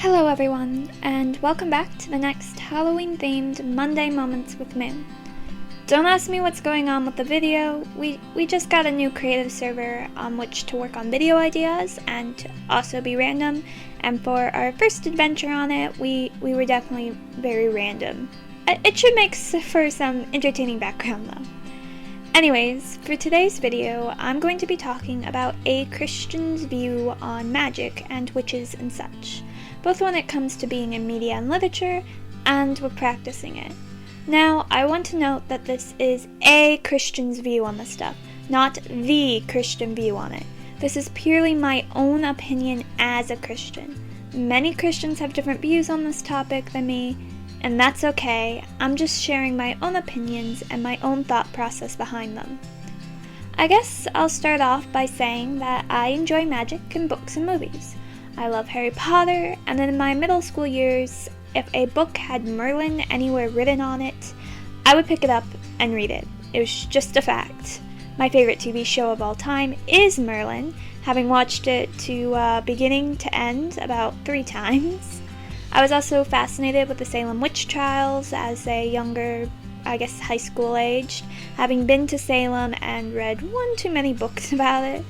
Hello everyone, and welcome back to the next Halloween-themed Monday Moments with Moon. Don't ask me what's going on with the video. We just got a new creative server on which to work on video ideas and to also be random, and for our first adventure on it, we were definitely very random. It should make for some entertaining background though. Anyways, for today's video, I'm going to be talking about a Christian's view on magic and witches and such, both when it comes to being in media and literature, and with practicing it. Now, I want to note that this is a Christian's view on this stuff, not the Christian view on it. This is purely my own opinion as a Christian. Many Christians have different views on this topic than me, and that's okay. I'm just sharing my own opinions and my own thought process behind them. I guess I'll start off by saying that I enjoy magic and books and movies. I love Harry Potter, and in my middle school years, if a book had Merlin anywhere written on it, I would pick it up and read it. It was just a fact. My favorite TV show of all time is Merlin, having watched it to beginning to end about 3 times. I was also fascinated with the Salem witch trials as a younger, high school aged, having been to Salem and read one too many books about it.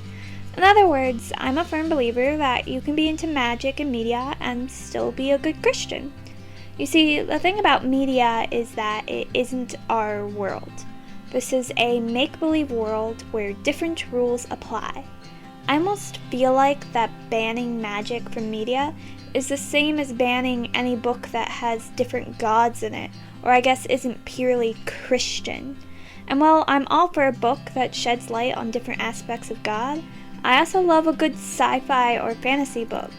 In other words, I'm a firm believer that you can be into magic and media and still be a good Christian. You see, the thing about media is that it isn't our world. This is a make-believe world where different rules apply. I almost feel like that banning magic from media is the same as banning any book that has different gods in it, or isn't purely Christian. And while I'm all for a book that sheds light on different aspects of God, I also love a good sci-fi or fantasy book.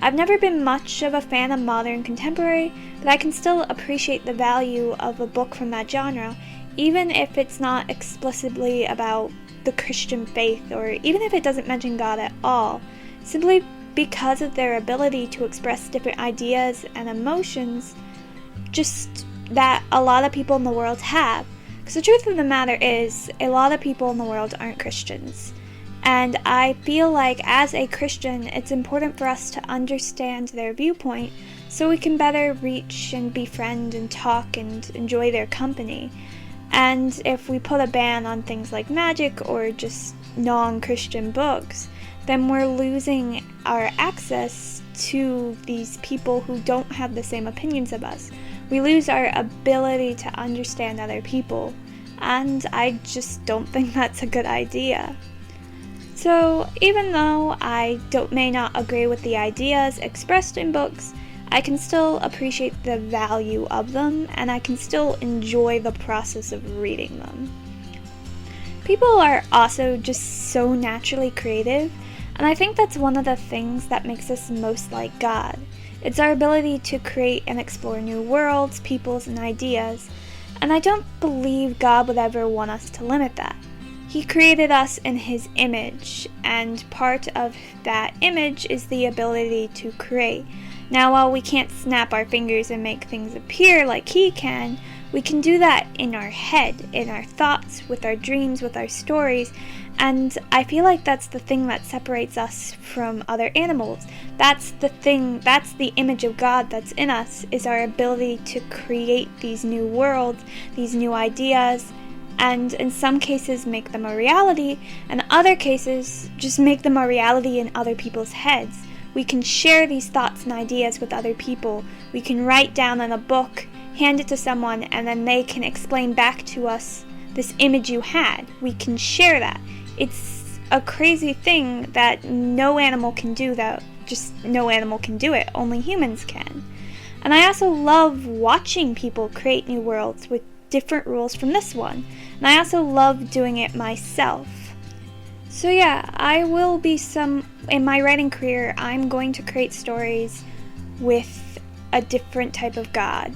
I've never been much of a fan of modern contemporary, but I can still appreciate the value of a book from that genre, even if it's not explicitly about the Christian faith, or even if it doesn't mention God at all, simply because of their ability to express different ideas and emotions just that a lot of people in the world have. Because the truth of the matter is, a lot of people in the world aren't Christians. And I feel like as a Christian, it's important for us to understand their viewpoint so we can better reach and befriend and talk and enjoy their company. And if we put a ban on things like magic or just non-Christian books, then we're losing our access to these people who don't have the same opinions of us. We lose our ability to understand other people, and I just don't think that's a good idea. So, even though I may not agree with the ideas expressed in books, I can still appreciate the value of them, and I can still enjoy the process of reading them. People are also just so naturally creative, and I think that's one of the things that makes us most like God. It's our ability to create and explore new worlds, peoples, and ideas, and I don't believe God would ever want us to limit that. He created us in His image, and part of that image is the ability to create. Now, while we can't snap our fingers and make things appear like He can, we can do that in our head, in our thoughts, with our dreams, with our stories, and I feel like that's the thing that separates us from other animals. That's the image of God that's in us, is our ability to create these new worlds, these new ideas, and in some cases make them a reality, and in other cases just make them a reality in other people's heads. We can share these thoughts and ideas with other people. We can write down in a book, hand it to someone, and then they can explain back to us this image you had. We can share that. It's a crazy thing that no animal can do that. Just no animal can do it. Only humans can. And I also love watching people create new worlds with different rules from this one. And I also love doing it myself. So yeah, in my writing career, I'm going to create stories with a different type of God.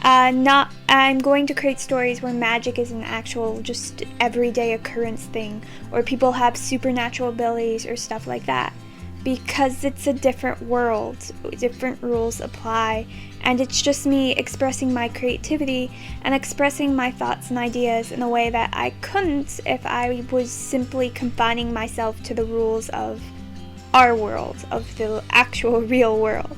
I'm going to create stories where magic is an actual, just everyday occurrence thing, or people have supernatural abilities or stuff like that. Because it's a different world, different rules apply, and it's just me expressing my creativity and expressing my thoughts and ideas in a way that I couldn't if I was simply confining myself to the rules of our world, of the actual real world.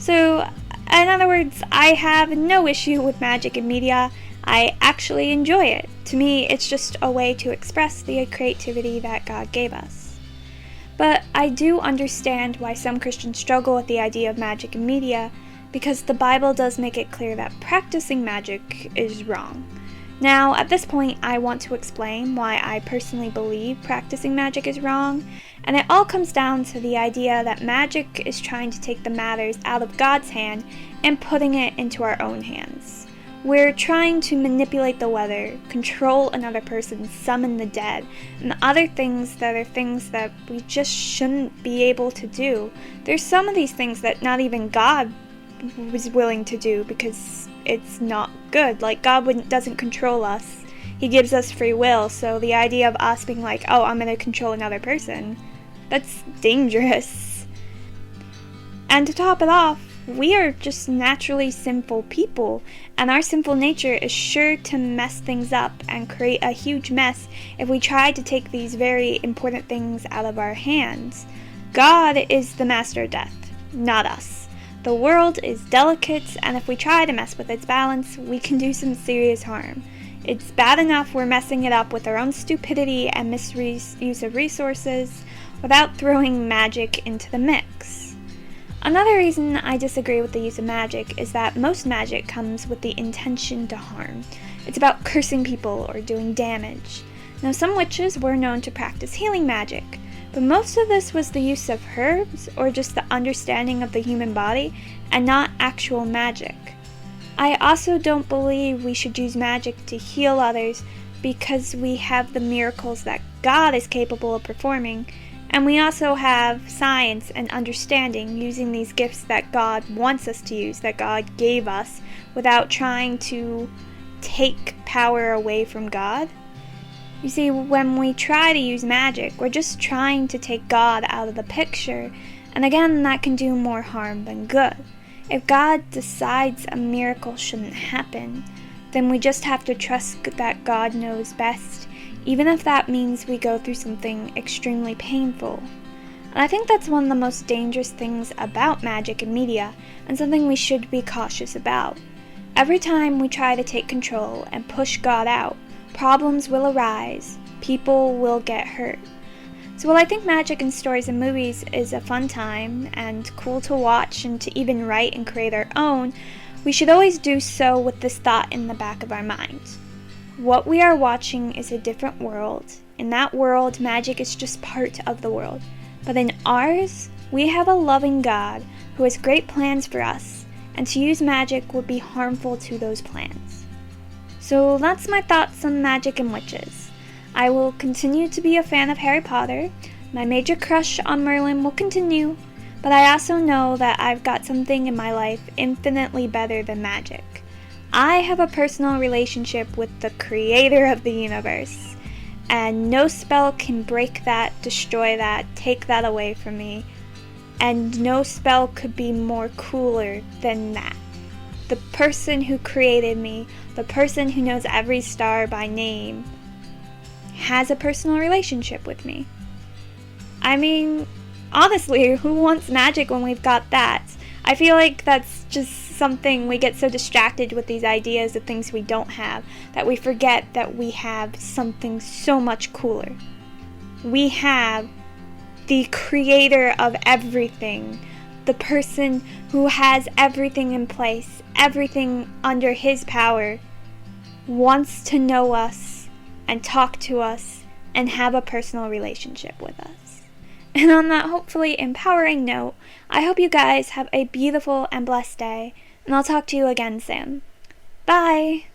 So, in other words, I have no issue with magic and media. I actually enjoy it. To me, it's just a way to express the creativity that God gave us. But I do understand why some Christians struggle with the idea of magic and media, because the Bible does make it clear that practicing magic is wrong. Now, at this point, I want to explain why I personally believe practicing magic is wrong, and it all comes down to the idea that magic is trying to take the matters out of God's hand and putting it into our own hands. We're trying to manipulate the weather, control another person, summon the dead, and other things that are things that we just shouldn't be able to do. There's some of these things that not even God was willing to do because it's not good. Like, God doesn't control us. He gives us free will, so the idea of us being like, oh, I'm going to control another person, that's dangerous. And to top it off, we are just naturally sinful people, and our sinful nature is sure to mess things up and create a huge mess if we try to take these very important things out of our hands. God is the master of death, not us. The world is delicate, and if we try to mess with its balance, we can do some serious harm. It's bad enough we're messing it up with our own stupidity and misuse of resources without throwing magic into the mix. Another reason I disagree with the use of magic is that most magic comes with the intention to harm. It's about cursing people or doing damage. Now, some witches were known to practice healing magic, but most of this was the use of herbs or just the understanding of the human body and not actual magic. I also don't believe we should use magic to heal others because we have the miracles that God is capable of performing, and we also have science and understanding using these gifts that God wants us to use, that God gave us, without trying to take power away from God. You see, when we try to use magic, we're just trying to take God out of the picture, and again, that can do more harm than good. If God decides a miracle shouldn't happen, then we just have to trust that God knows best, even if that means we go through something extremely painful. And I think that's one of the most dangerous things about magic and media, and something we should be cautious about. Every time we try to take control and push God out, problems will arise, people will get hurt. So while I think magic in stories and movies is a fun time and cool to watch and to even write and create our own, we should always do so with this thought in the back of our minds. What we are watching is a different world. In that world, magic is just part of the world. But in ours, we have a loving God who has great plans for us, and to use magic would be harmful to those plans. So that's my thoughts on magic and witches. I will continue to be a fan of Harry Potter. My major crush on Merlin will continue, but I also know that I've got something in my life infinitely better than magic. I have a personal relationship with the creator of the universe, and no spell can break that, destroy that, take that away from me, and no spell could be more cooler than that. The person who created me, the person who knows every star by name, has a personal relationship with me. I mean, honestly, who wants magic when we've got that? I feel like that's just something we get so distracted with these ideas of things we don't have that we forget that we have something so much cooler. We have the creator of everything, the person who has everything in place, everything under his power, wants to know us and talk to us and have a personal relationship with us. And on that hopefully empowering note, I hope you guys have a beautiful and blessed day, and I'll talk to you again soon. Bye!